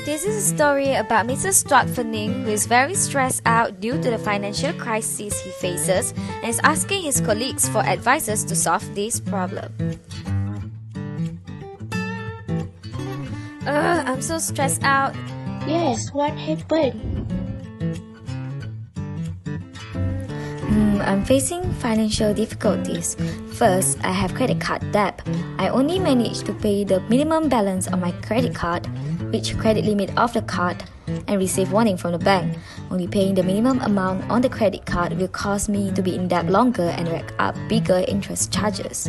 This is a story about Mr. Stratforning, who is very stressed out due to the financial crisis he faces and is asking his colleagues for advices to solve this problem. I'm so stressed out. Yes, what happened? I'm facing financial difficulties. First, I have credit card debt. I only manage to pay the minimum balance on my credit card, reach credit limit of the card, and receive warning from the bank. Only paying the minimum amount on the credit card will cause me to be in debt longer and rack up bigger interest charges.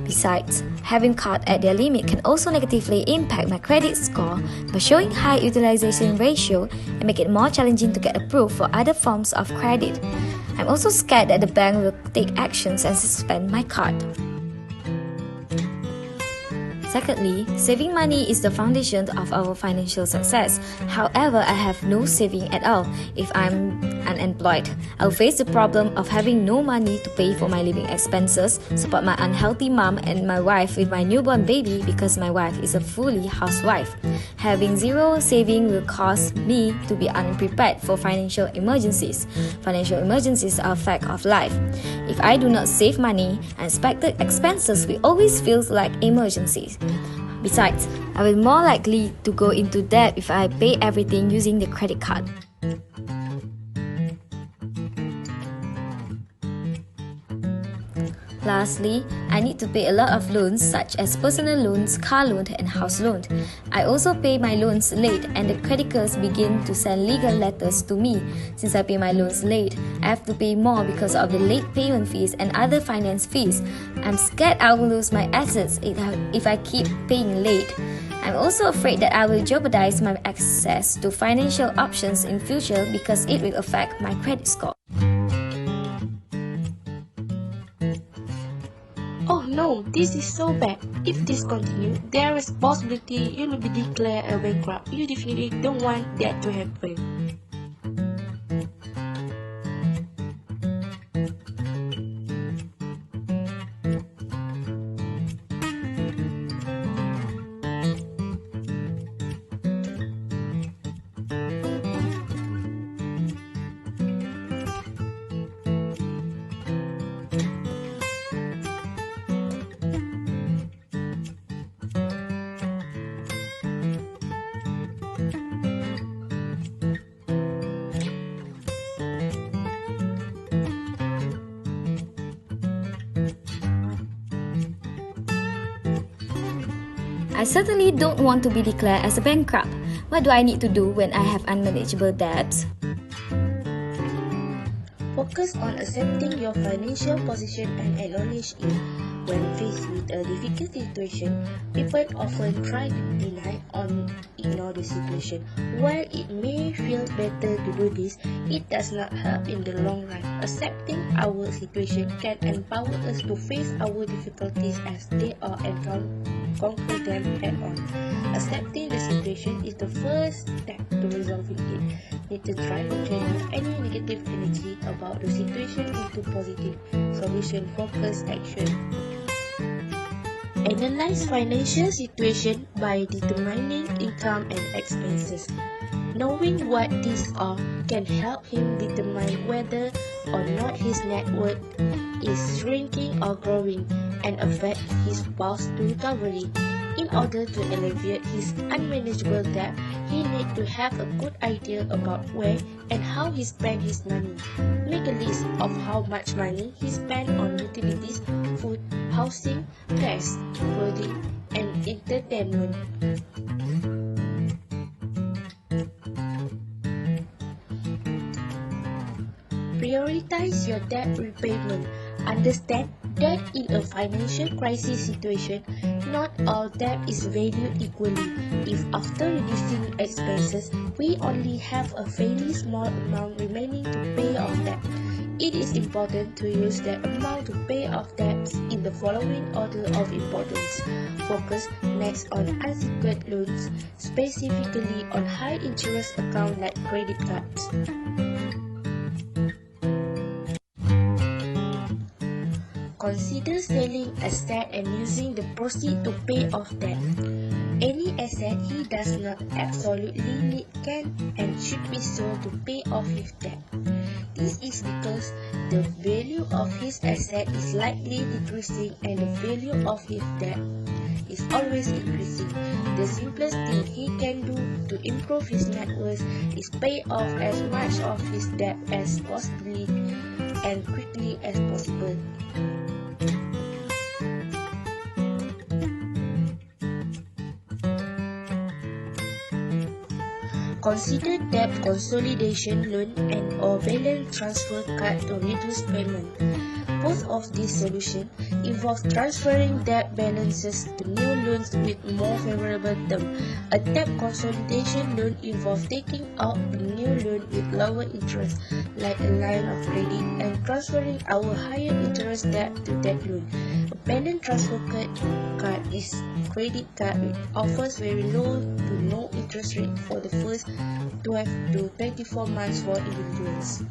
Besides, having cards at their limit can also negatively impact my credit score by showing high utilization ratio and make it more challenging to get approved for other forms of credit. I'm also scared that the bank will take actions and suspend my card. Secondly, saving money is the foundation of our financial success. However, I have no saving at all if I'm unemployed. I'll face the problem of having no money to pay for my living expenses, support my unhealthy mom and my wife with my newborn baby because my wife is a fully housewife. Having zero saving will cause me to be unprepared for financial emergencies. Financial emergencies are a fact of life. If I do not save money, unexpected expenses will always feel like emergencies. Besides, I will more likely to go into debt if I pay everything using the credit card. Lastly, I need to pay a lot of loans such as personal loans, car loan and house loan. I also pay my loans late and the creditors begin to send legal letters to me. Since I pay my loans late, I have to pay more because of the late payment fees and other finance fees. I'm scared I will lose my assets if I keep paying late. I'm also afraid that I will jeopardize my access to financial options in future because it will affect my credit score. Oh no, this is so bad. If this continues, there is possibility you will be declared a bankrupt. You definitely don't want that to happen. I certainly don't want to be declared as a bankrupt. What do I need to do when I have unmanageable debts? Focus on accepting your financial position and acknowledge it. When faced with a difficult situation, people often try to deny or ignore the situation. While it may feel better to do this, it does not help in the long run. Accepting our situation can empower us to face our difficulties as they are and conquer them head-on. Accepting the situation is the first step to resolving it. Need to try to channel any negative energy about the situation into positive, solution-focused action. Analyze financial situation by determining income and expenses. Knowing what these are can help him determine whether or not his net worth is shrinking or growing and affect his path to recovery. In order to alleviate his unmanageable debt, he needs to have a good idea about where and how he spends his money. Make a list of how much money he spends on utilities, food, housing, gas, clothing, and entertainment. Prioritize your debt repayment. Understand that in a financial crisis situation, not all debt is valued equally. If after reducing expenses, we only have a fairly small amount remaining to pay off debt, it is important to use that amount to pay off debts in the following order of importance. Focus next on unsecured loans, specifically on high interest accounts like credit cards. Consider selling asset and using the proceeds to pay off debt. Any asset he does not absolutely need can and should be sold to pay off his debt. This is because the value of his asset is likely decreasing and the value of his debt is always increasing. The simplest thing he can do to improve his net worth is pay off as much of his debt as possibly and quickly as possible. Consider debt consolidation loan and or balance transfer card to reduce payment. Both of these solutions involve transferring debt balances to new loans with more favorable terms. A debt consolidation loan involves taking out a new loan with lower interest, like a line of credit, and transferring our higher interest debt to that loan. A balance transfer card is a credit card which offers very low to no interest rate for the first 12 to 24 months for individuals.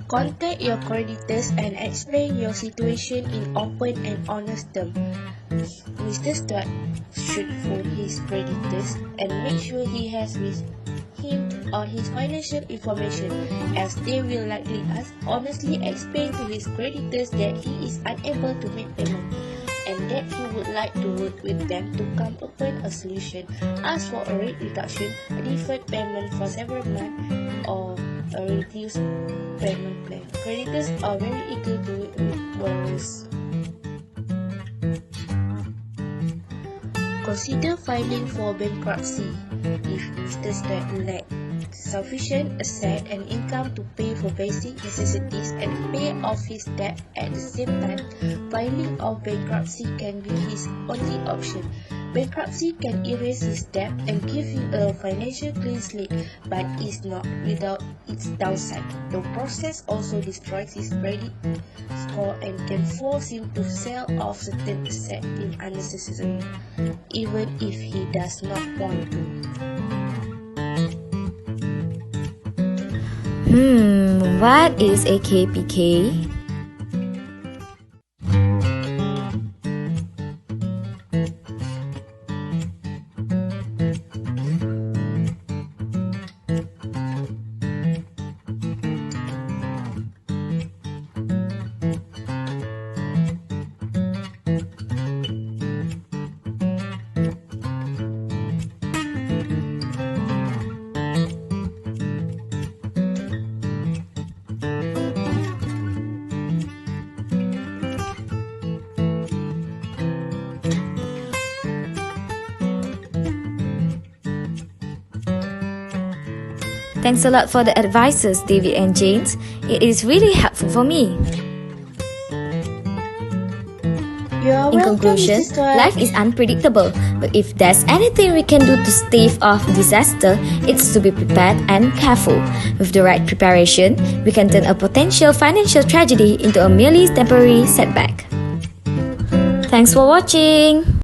Contact your creditors and explain your situation in open and honest terms. Mr. Stuart should phone his creditors and make sure he has with him or his financial information, as they will likely honestly explain to his creditors that he is unable to make payment and that he would like to work with them to come upon a solution. Ask for a rate reduction, a deferred payment for several months, or a reduced payment plan. Creditors are very eager to work with borrowers. Consider filing for bankruptcy if Mr. Stuart lacks sufficient asset and income to pay for basic necessities and pay off his debt at the same time. Filing of bankruptcy can be his only option. Bankruptcy can erase his debt and give him a financial clean slate, but is not without its downside. The process also destroys his credit score and can force him to sell off certain assets in unnecessary, even if he does not want to. What is a KPK? Thanks a lot for the advices, David and James. It is really helpful for me. In conclusion, life is unpredictable, but if there's anything we can do to stave off disaster, it's to be prepared and careful. With the right preparation, we can turn a potential financial tragedy into a merely temporary setback. Thanks for watching!